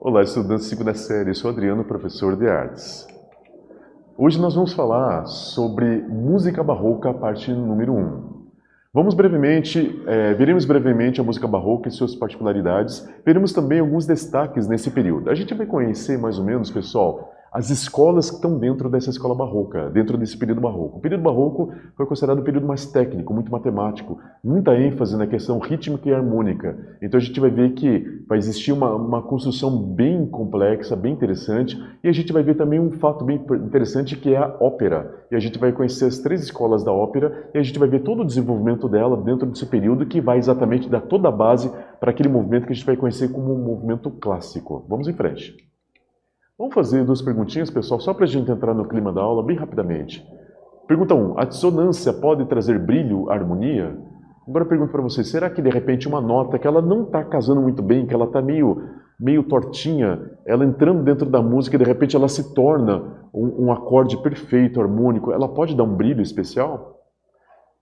Olá, estudantes de segunda série, eu sou Adriano, professor de artes. Hoje nós vamos falar sobre música barroca, parte número 1. Veremos brevemente a música barroca e suas particularidades, veremos também alguns destaques nesse período. A gente vai conhecer mais ou menos, pessoal, as escolas que estão dentro dessa escola barroca, dentro desse período barroco. O período barroco foi considerado um período mais técnico, muito matemático, muita ênfase na questão rítmica e harmônica. Então a gente vai ver que vai existir uma construção bem complexa, bem interessante, e a gente vai ver também um fato bem interessante que é a ópera. E a gente vai conhecer as 3 escolas da ópera, e a gente vai ver todo o desenvolvimento dela dentro desse período que vai exatamente dar toda a base para aquele movimento que a gente vai conhecer como um movimento clássico. Vamos em frente. Vamos fazer 2 perguntinhas, pessoal, só para a gente entrar no clima da aula bem rapidamente. Pergunta 1. A dissonância pode trazer brilho, harmonia? Agora eu pergunto para vocês, será que de repente uma nota que ela não está casando muito bem, que ela está meio tortinha, ela entrando dentro da música e de repente ela se torna um acorde perfeito, harmônico, ela pode dar um brilho especial?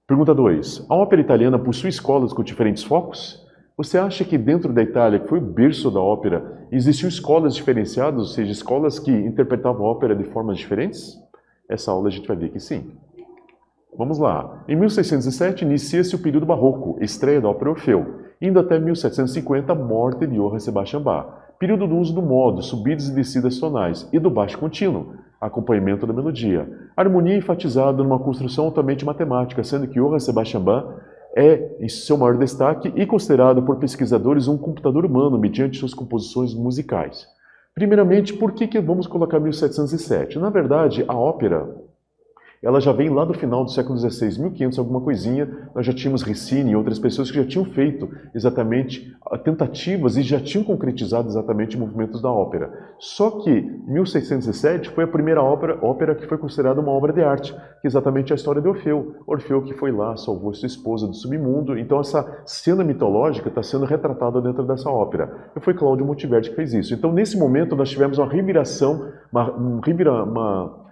Pergunta 2. A ópera italiana possui escolas com diferentes focos? Você acha que dentro da Itália, que foi o berço da ópera, existiam escolas diferenciadas, ou seja, escolas que interpretavam a ópera de formas diferentes? Essa aula a gente vai ver que sim. Vamos lá. Em 1607 inicia-se o período barroco, estreia da ópera Orfeu, indo até 1750, morte de Johann Sebastian Bach. Período do uso do modo, subidas e descidas tonais, e do baixo contínuo, acompanhamento da melodia. Harmonia enfatizada numa construção altamente matemática, sendo que Johann Sebastian Bach é, em seu maior destaque, e considerado por pesquisadores um computador humano mediante suas composições musicais. Primeiramente, por que vamos colocar 1707? Na verdade, a ópera ela já vem lá do final do século XVI, 1500, alguma coisinha, nós já tínhamos Rossini e outras pessoas que já tinham feito exatamente tentativas e já tinham concretizado exatamente movimentos da ópera. Só que 1607 foi a primeira ópera que foi considerada uma obra de arte, que é exatamente a história de Orfeu. Orfeu que foi lá, salvou sua esposa do submundo, então essa cena mitológica está sendo retratada dentro dessa ópera. E foi Cláudio Monteverdi que fez isso. Então nesse momento nós tivemos uma reviração,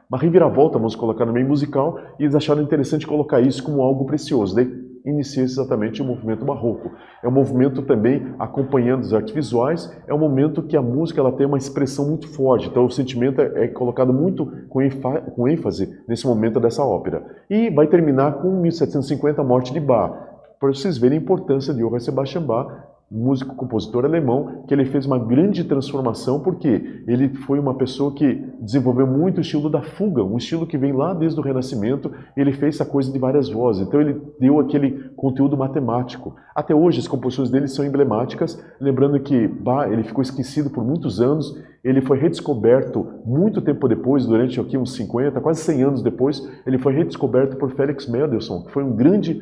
uma reviravolta, vamos colocar no meio musical, e eles acharam interessante colocar isso como algo precioso. Daí inicia exatamente o movimento barroco. É um movimento também acompanhando as artes visuais, é um momento que a música ela tem uma expressão muito forte, então o sentimento é colocado muito com ênfase nesse momento dessa ópera. E vai terminar com 1750, a morte de Bach, para vocês verem a importância de Johann Sebastian Bach, músico, compositor alemão, que ele fez uma grande transformação, porque ele foi uma pessoa que desenvolveu muito o estilo da fuga, um estilo que vem lá desde o Renascimento, e ele fez essa coisa de várias vozes, então ele deu aquele conteúdo matemático. Até hoje as composições dele são emblemáticas, lembrando que Bach, ele ficou esquecido por muitos anos, ele foi redescoberto muito tempo depois, durante aqui uns 50, quase 100 anos depois, ele foi redescoberto por Felix Mendelssohn, que foi um grande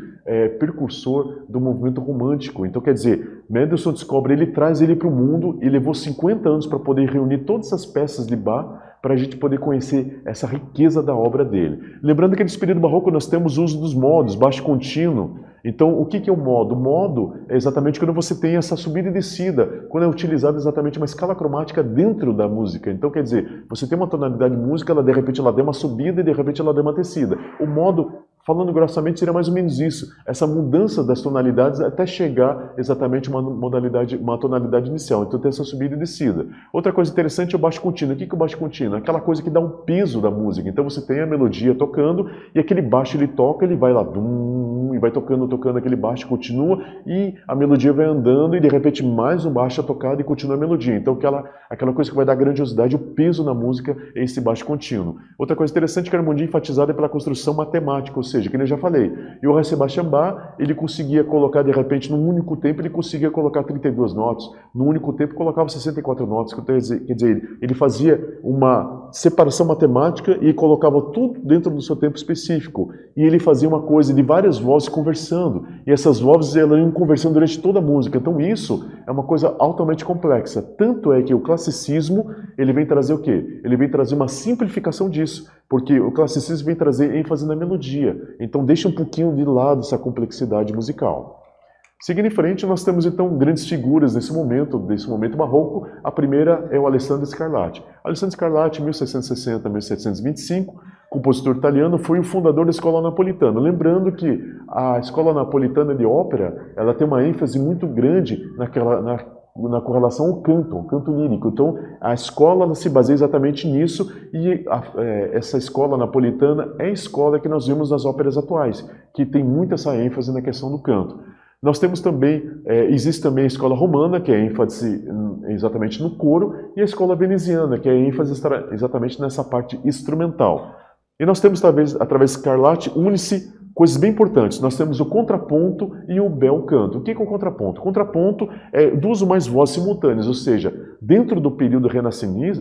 precursor do movimento romântico. Então, quer dizer, Mendelssohn descobre, ele traz ele para o mundo e levou 50 anos para poder reunir todas essas peças de Bach para a gente poder conhecer essa riqueza da obra dele. Lembrando que nesse período barroco nós temos o uso dos modos, baixo contínuo. Então, o que é o modo? O modo é exatamente quando você tem essa subida e descida, quando é utilizada exatamente uma escala cromática dentro da música. Então, quer dizer, você tem uma tonalidade de música, ela de repente ela deu uma subida e de repente ela deu uma descida. O modo, falando grossamente, seria mais ou menos isso, essa mudança das tonalidades até chegar exatamente uma tonalidade inicial. Então tem essa subida e descida. Outra coisa interessante é o baixo contínuo. O que é o baixo contínuo? Aquela coisa que dá um peso da música. Então você tem a melodia tocando e aquele baixo ele toca, ele vai lá, e vai tocando, aquele baixo continua e a melodia vai andando e de repente mais um baixo é tocado e continua a melodia. Então aquela coisa que vai dar grandiosidade, o peso na música é esse baixo contínuo. Outra coisa interessante é que a harmonia enfatizada é pela construção matemática, ou seja, que eu já falei, Johann Sebastian Bach, ele conseguia colocar de repente num único tempo, ele conseguia colocar 32 notas, no único tempo colocava 64 notas, quer dizer, ele fazia uma separação matemática e colocava tudo dentro do seu tempo específico. E ele fazia uma coisa de várias vozes conversando, e essas vozes elas iam conversando durante toda a música. Então isso é uma coisa altamente complexa. Tanto é que o classicismo, ele vem trazer o quê? Ele vem trazer uma simplificação disso, porque o classicismo vem trazer ênfase na melodia. Então deixa um pouquinho de lado essa complexidade musical. Seguindo em frente, nós temos então grandes figuras desse momento barroco. A primeira é o Alessandro Scarlatti. Alessandro Scarlatti, 1660 a 1725, compositor italiano, foi o fundador da Escola Napolitana. Lembrando que a Escola Napolitana de Ópera, ela tem uma ênfase muito grande na correlação ao canto lírico. Então, a escola ela se baseia exatamente nisso e essa escola napolitana é a escola que nós vimos nas óperas atuais, que tem muito essa ênfase na questão do canto. Nós temos também, existe também a escola romana, que é a ênfase exatamente no coro, e a escola veneziana, que é a ênfase exatamente nessa parte instrumental. E nós temos, através de Scarlatti, une-se coisas bem importantes. Nós temos o contraponto e o bel canto. O que é o contraponto? O contraponto é duas ou mais vozes simultâneas, ou seja, dentro do período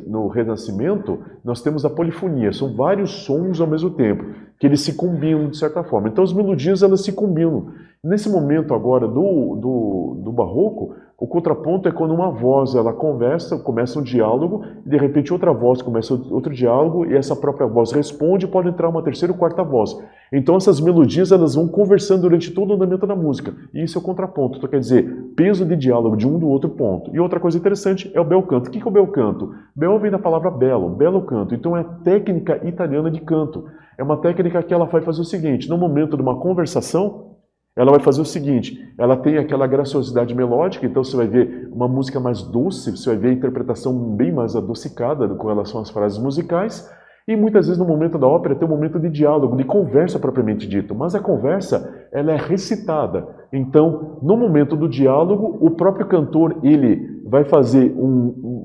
no Renascimento, nós temos a polifonia, são vários sons ao mesmo tempo, que eles se combinam de certa forma. Então as melodias elas se combinam. Nesse momento agora do Barroco, o contraponto é quando uma voz ela começa um diálogo, e de repente outra voz começa outro diálogo, e essa própria voz responde e pode entrar uma terceira ou quarta voz. Então essas melodias elas vão conversando durante todo o andamento da música, e isso é o contraponto. Então quer dizer, peso de diálogo de um do outro ponto. E outra coisa interessante é o bel canto. O que é o bel canto? Bel vem da palavra belo, belo canto. Então é a técnica italiana de canto. É uma técnica que ela vai fazer o seguinte, no momento de uma conversação, ela vai fazer o seguinte, ela tem aquela graciosidade melódica, então você vai ver uma música mais doce, você vai ver a interpretação bem mais adocicada com relação às frases musicais, e muitas vezes no momento da ópera tem um momento de diálogo, de conversa propriamente dito, mas a conversa ela é recitada. Então, no momento do diálogo, o próprio cantor ele vai fazer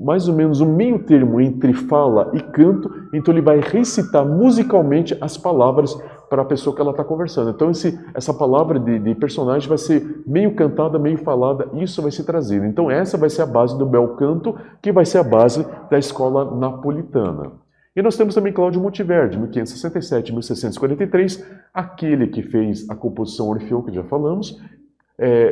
mais ou menos um meio termo entre fala e canto, então ele vai recitar musicalmente as palavras para a pessoa que ela está conversando. Então essa palavra de personagem vai ser meio cantada, meio falada, isso vai ser trazido. Então essa vai ser a base do bel canto, que vai ser a base da escola napolitana. E nós temos também Cláudio Monteverdi, 1567 1643, aquele que fez a composição Orfeu, que já falamos,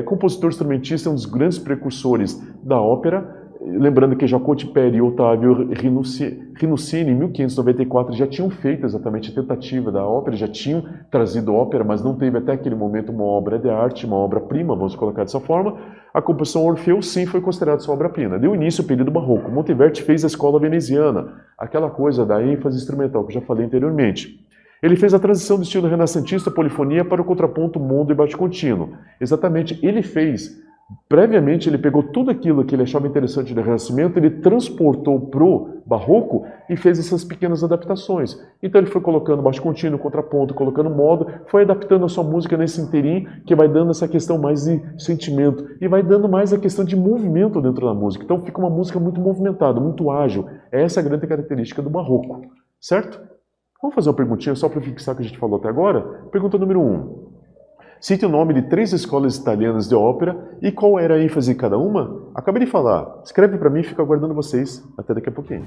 compositor instrumentista, um dos grandes precursores da ópera. Lembrando que Jacopo Peri e Ottavio Rinuccini, em 1594, já tinham feito exatamente a tentativa da ópera, já tinham trazido ópera, mas não teve até aquele momento uma obra de arte, uma obra-prima, vamos colocar dessa forma. A composição Orfeu, sim, foi considerada sua obra-prima. Deu início ao período barroco. Monteverdi fez a escola veneziana, aquela coisa da ênfase instrumental que eu já falei anteriormente. Ele fez a transição do estilo renascentista, polifonia, para o contraponto mondo e baixo contínuo. Exatamente, ele fez. Previamente, ele pegou tudo aquilo que ele achava interessante do Renascimento, ele transportou para o Barroco e fez essas pequenas adaptações. Então ele foi colocando baixo contínuo, contraponto, colocando modo, foi adaptando a sua música nesse inteirinho, que vai dando essa questão mais de sentimento e vai dando mais a questão de movimento dentro da música. Então fica uma música muito movimentada, muito ágil. Essa é a grande característica do Barroco, certo? Vamos fazer uma perguntinha só para fixar o que a gente falou até agora? Pergunta número 1. Cite o nome de 3 escolas italianas de ópera e qual era a ênfase de cada uma? Acabei de falar. Escreve para mim e fico aguardando vocês. Até daqui a pouquinho.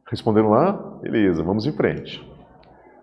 Responderam lá? Beleza, vamos em frente.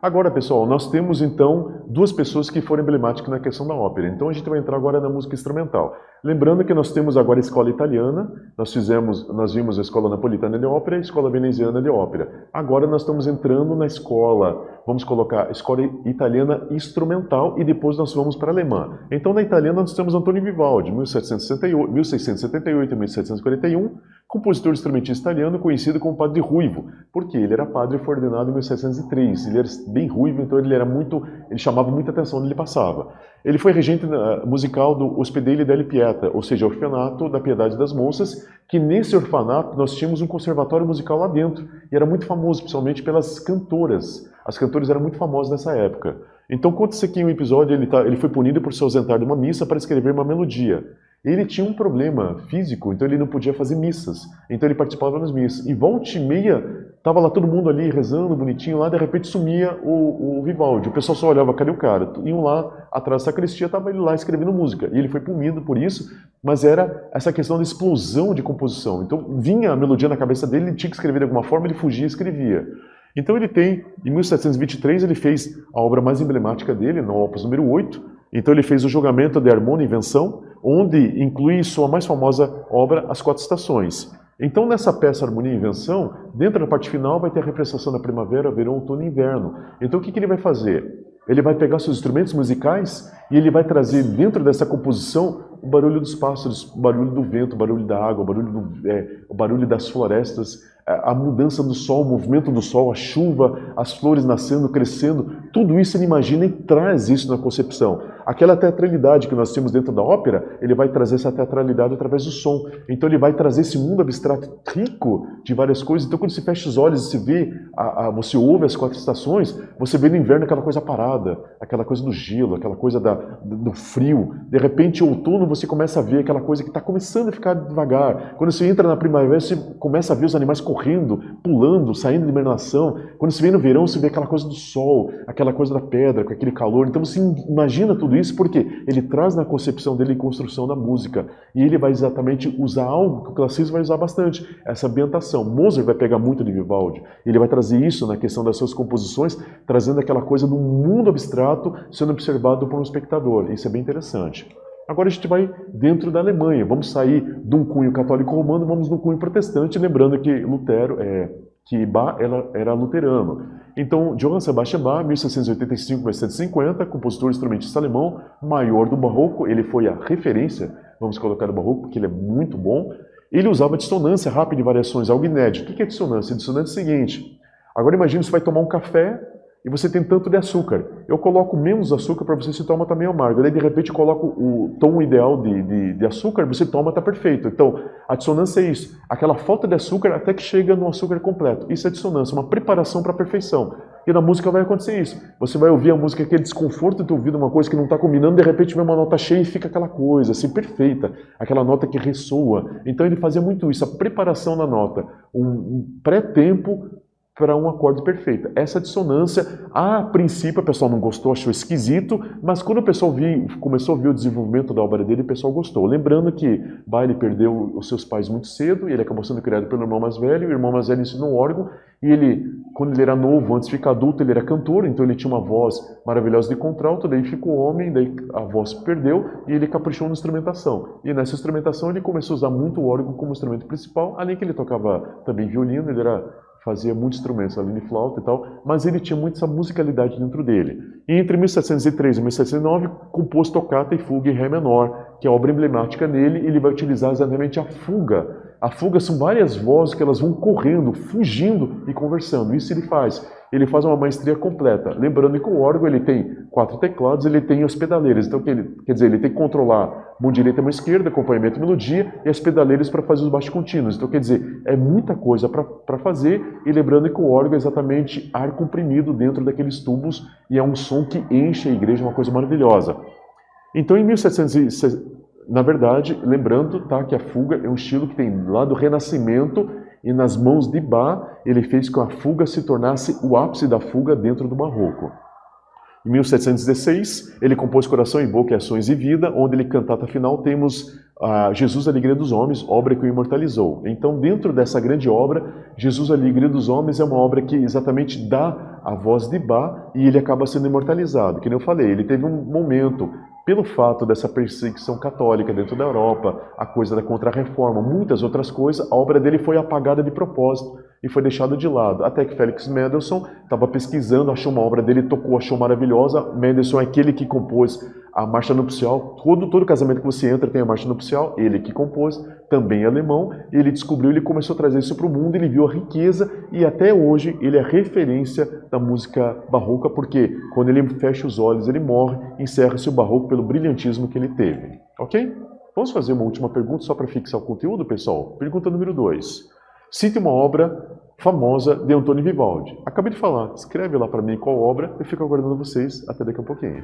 Agora, pessoal, nós temos então duas pessoas que foram emblemáticas na questão da ópera. Então a gente vai entrar agora na música instrumental. Lembrando que nós temos agora a escola italiana, nós vimos a escola napolitana de ópera e a escola veneziana de ópera. Agora nós estamos entrando na escola, vamos colocar escola italiana instrumental e depois nós vamos para a alemã. Então na italiana nós temos Antonio Vivaldi, 1678 a 1741, compositor instrumentista italiano conhecido como Padre Ruivo, porque ele era padre e foi ordenado em 1703. Ele era bem ruivo, então ele chamava muita atenção onde ele passava. Ele foi regente musical do Ospedale delle Pieta, ou seja, orfanato da Piedade das Moças, que nesse orfanato nós tínhamos um conservatório musical lá dentro, e era muito famoso, principalmente pelas cantoras. As cantoras eram muito famosas nessa época. Então, conta-se aqui um episódio, ele foi punido por se ausentar de uma missa para escrever uma melodia. Ele tinha um problema físico, então ele não podia fazer missas. Então ele participava das missas. E volta e meia, estava lá todo mundo ali rezando, bonitinho lá, de repente sumia o Vivaldi. O pessoal só olhava, cadê o cara? Iam lá atrás da sacristia, estava ele lá escrevendo música. E ele foi punido por isso, mas era essa questão da explosão de composição. Então vinha a melodia na cabeça dele, ele tinha que escrever de alguma forma, ele fugia e escrevia. Então ele tem, em 1723, ele fez a obra mais emblemática dele, no Opus número 8. Então ele fez o Julgamento de Harmonia e Invenção, onde inclui sua mais famosa obra, As Quatro Estações. Então nessa peça Harmonia e Invenção, dentro da parte final vai ter a representação da primavera, verão, outono e inverno. Então o que ele vai fazer? Ele vai pegar seus instrumentos musicais e ele vai trazer dentro dessa composição o barulho dos pássaros, o barulho do vento, o barulho da água, o barulho das florestas, a mudança do sol, o movimento do sol, a chuva, as flores nascendo, crescendo, tudo isso ele imagina e traz isso na concepção. Aquela teatralidade que nós temos dentro da ópera, ele vai trazer essa teatralidade através do som. Então ele vai trazer esse mundo abstrato rico de várias coisas. Então quando você fecha os olhos e você vê, você ouve as quatro estações, você vê no inverno aquela coisa parada, aquela coisa do gelo, aquela coisa do frio. De repente, em outono, você começa a ver aquela coisa que está começando a ficar devagar. Quando você entra na primavera, você começa a ver os animais correndo, pulando, saindo de hibernação. Quando você vem no verão, você vê aquela coisa do sol, aquela coisa da pedra, com aquele calor. Então você imagina tudo isso porque ele traz na concepção dele em construção da música. E ele vai exatamente usar algo que o classicismo vai usar bastante, essa ambientação. Mozart vai pegar muito de Vivaldi. Ele vai trazer isso na questão das suas composições, trazendo aquela coisa do mundo abstrato sendo observado por um espectador. Isso é bem interessante. Agora a gente vai dentro da Alemanha. Vamos sair de um cunho católico romano, vamos no cunho protestante, lembrando que Bach era luterano. Então, Johann Sebastian Bach, 1685-1750, compositor e instrumentista alemão, maior do barroco, ele foi a referência, vamos colocar no barroco, porque ele é muito bom. Ele usava dissonância rápida e variações, algo inédito. O que é dissonância? Dissonância é o seguinte, agora imagine você vai tomar um café e você tem tanto de açúcar. Eu coloco menos açúcar para você se toma também amargo. Daí de repente eu coloco o tom ideal de açúcar, você toma, está perfeito. Então, a dissonância é isso. Aquela falta de açúcar até que chega no açúcar completo. Isso é dissonância, uma preparação para a perfeição. E na música vai acontecer isso. Você vai ouvir a música, aquele desconforto de ouvir uma coisa que não está combinando, de repente vem uma nota cheia e fica aquela coisa, assim, perfeita. Aquela nota que ressoa. Então ele fazia muito isso, a preparação da nota. Um pré-tempo para um acorde perfeito. Essa dissonância, a princípio, o pessoal não gostou, achou esquisito, mas quando o pessoal começou a ver o desenvolvimento da obra dele, o pessoal gostou. Lembrando que Bach perdeu os seus pais muito cedo, e ele acabou sendo criado pelo irmão mais velho, e o irmão mais velho ensinou órgão, e ele, quando ele era novo, antes de ficar adulto, ele era cantor, então ele tinha uma voz maravilhosa de contralto, daí ficou homem, daí a voz perdeu, e ele caprichou na instrumentação. E nessa instrumentação ele começou a usar muito o órgão como instrumento principal, além que ele tocava também violino, fazia muitos instrumentos, além de flauta e tal, mas ele tinha muita essa musicalidade dentro dele. E entre 1703 e 1709, compôs Tocata e Fuga em Ré menor, que é a obra emblemática nele, ele vai utilizar exatamente a fuga. A fuga são várias vozes que elas vão correndo, fugindo e conversando. Isso ele faz. Ele faz uma maestria completa. Lembrando que o órgão ele tem 4 teclados, ele tem as pedaleiras. Então, quer dizer, ele tem que controlar mão direita e mão esquerda, acompanhamento e melodia, e as pedaleiras para fazer os baixos contínuos. Então, quer dizer, é muita coisa para fazer. E lembrando que o órgão é exatamente ar comprimido dentro daqueles tubos, e é um som que enche a igreja, uma coisa maravilhosa. Então, em 1760, na verdade, lembrando que a fuga é um estilo que tem lá do Renascimento, e nas mãos de Bach, ele fez com que a fuga se tornasse o ápice da fuga dentro do barroco. Em 1716, ele compôs Coração e Boca e Ações e Vida, onde ele cantata final temos Jesus, a Alegria dos Homens, obra que o imortalizou. Então, dentro dessa grande obra, Jesus, a Alegria dos Homens é uma obra que exatamente dá a voz de Bach e ele acaba sendo imortalizado. Que nem eu falei, ele teve um momento, pelo fato dessa perseguição católica dentro da Europa, a coisa da Contra-Reforma, muitas outras coisas, a obra dele foi apagada de propósito e foi deixada de lado. Até que Felix Mendelssohn estava pesquisando, achou uma obra dele, tocou, achou maravilhosa. Mendelssohn é aquele que compôs a marcha nupcial. Todo casamento que você entra tem a marcha nupcial, ele que compôs, também alemão. Ele descobriu, ele começou a trazer isso para o mundo, ele viu a riqueza e até hoje ele é referência da música barroca, porque quando ele fecha os olhos, ele morre, encerra-se o barroco pelo brilhantismo que ele teve. Ok? Vamos fazer uma última pergunta só para fixar o conteúdo, pessoal? Pergunta número 2. Cite uma obra famosa de Antônio Vivaldi. Acabei de falar, escreve lá para mim qual obra, eu fico aguardando vocês até daqui a pouquinho.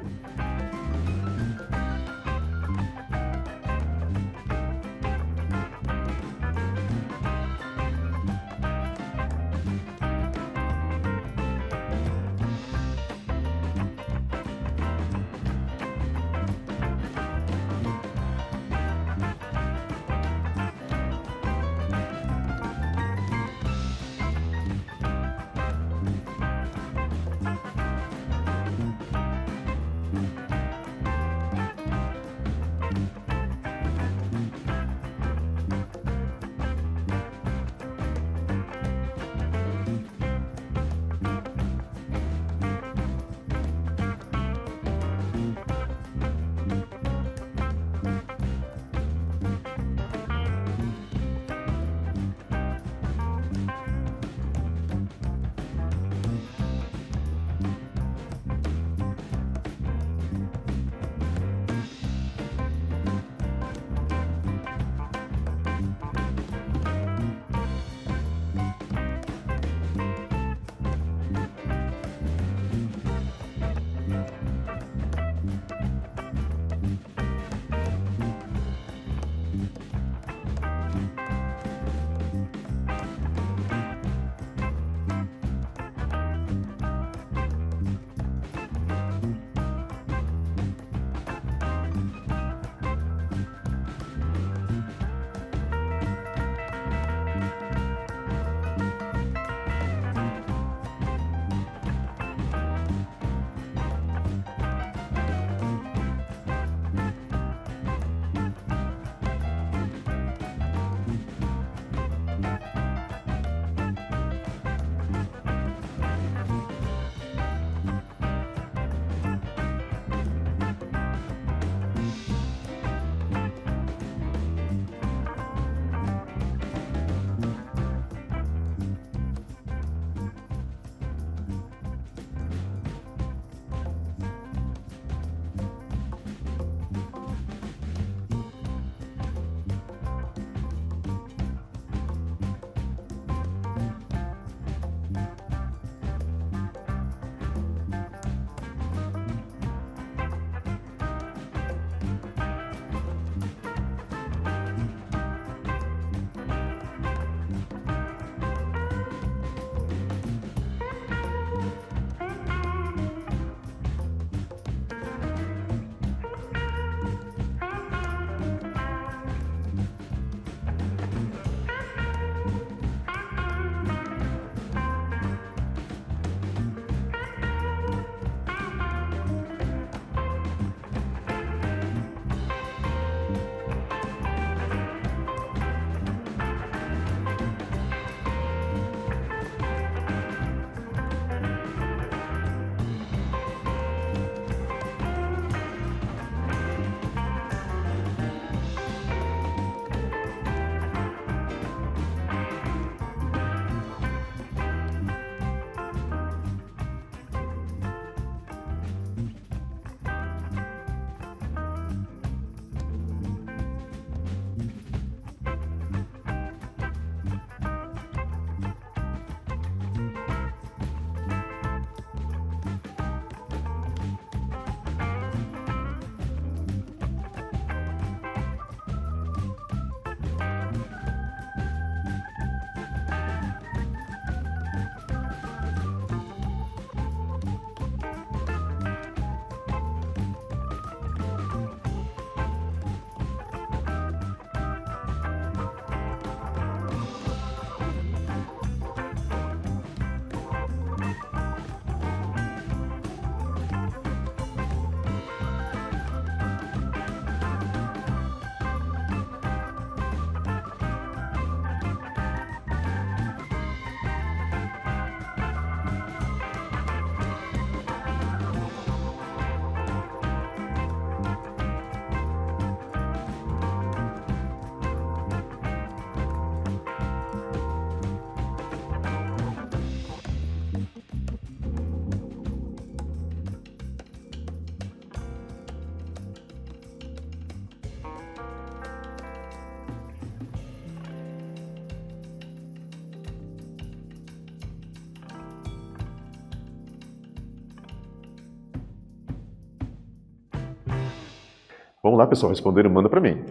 Vamos lá, pessoal, responderam, manda para mim.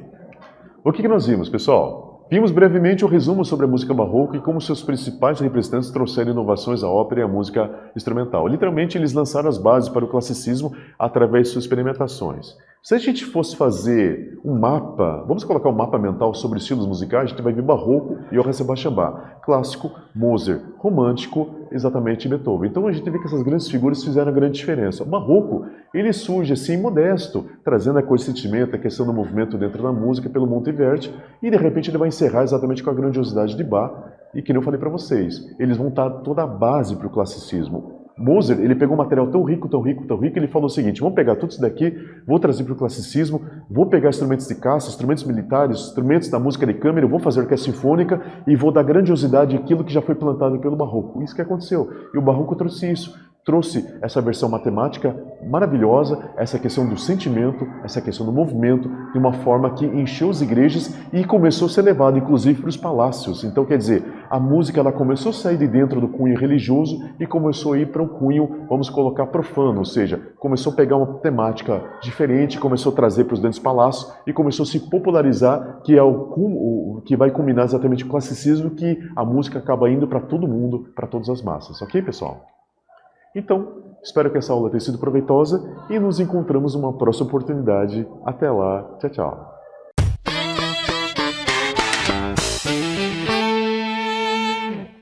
O que nós vimos, pessoal? Vimos brevemente o resumo sobre a música barroca e como seus principais representantes trouxeram inovações à ópera e à música instrumental. Literalmente, eles lançaram as bases para o classicismo através de suas experimentações. Se a gente fosse fazer um mapa, vamos colocar um mapa mental sobre estilos musicais, a gente vai ver barroco e Johann Sebastian Bach, clássico, Mozart, romântico, exatamente Beethoven. Então a gente vê que essas grandes figuras fizeram a grande diferença. O barroco, ele surge assim modesto, trazendo a coisa de sentimento, a questão do movimento dentro da música pelo Monteverdi, e de repente ele vai encerrar exatamente com a grandiosidade de Bach, e que nem eu falei para vocês, eles vão dar toda a base para o classicismo. Mozart, ele pegou um material tão rico, tão rico, tão rico, ele falou o seguinte, vamos pegar tudo isso daqui, vou trazer para o classicismo, vou pegar instrumentos de caça, instrumentos militares, instrumentos da música de câmara, vou fazer orquestra sinfônica e vou dar grandiosidade àquilo que já foi plantado pelo barroco. Isso que aconteceu. E o barroco trouxe isso. Trouxe essa versão matemática maravilhosa, essa questão do sentimento, essa questão do movimento, de uma forma que encheu as igrejas e começou a ser levado, inclusive, para os palácios. Então, quer dizer, a música ela começou a sair de dentro do cunho religioso e começou a ir para um cunho, vamos colocar, profano, ou seja, começou a pegar uma temática diferente, começou a trazer para os grandes palácios e começou a se popularizar, que é o que vai culminar exatamente o classicismo, que a música acaba indo para todo mundo, para todas as massas. Ok, pessoal? Então, espero que essa aula tenha sido proveitosa e nos encontramos numa próxima oportunidade. Até lá, tchau, tchau.